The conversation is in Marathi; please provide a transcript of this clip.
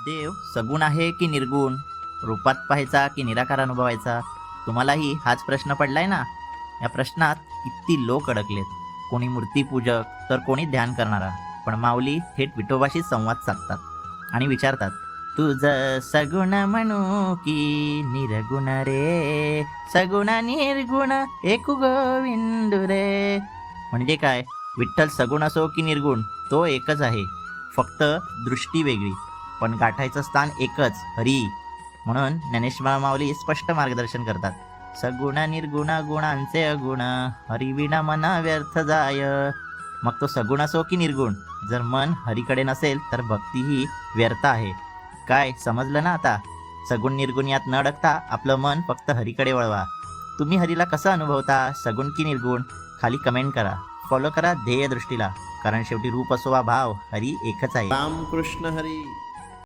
देव सगुण आहे की निर्गुण, रूपात पाहायचा की निराकार अनुभवायचा? तुम्हालाही हाच प्रश्न पडलाय ना? या प्रश्नात किती लोक अडकलेत. कोणी मूर्तीपूजक तर कोणी ध्यान करणारा. पण माऊली थेट विठोबाशी संवाद साधतात आणि विचारतात, तुझ सगुण म्हणू की निर्गुण रे, सगुण निर्गुण एकू गोविंद रे. म्हणजे काय? विठ्ठल सगुण असो की निर्गुण, तो एकच आहे, फक्त दृष्टी वेगळी, पण गाठायचं स्थान एकच, हरी. म्हणून ज्ञानेश्वर माऊली स्पष्ट मार्गदर्शन करतात, सगुण निर्गुण गुणांचे अगुण, हरिविना मना व्यर्थ जाय. मग तो सगुण असो की निर्गुण, जर मन हरीकडे नसेल तर भक्तीही व्यर्थ आहे. काय समजलं ना आता? सगुण निर्गुण यात न अडकता आपलं मन फक्त हरीकडे वळवा. तुम्ही हरीला कसं अनुभवता, सगुण की निर्गुण? खाली कमेंट करा. फॉलो करा ध्येय दृष्टीला, कारण शेवटी रूप असो वा भाव, हरी एकच आहे. रामकृष्ण हरी.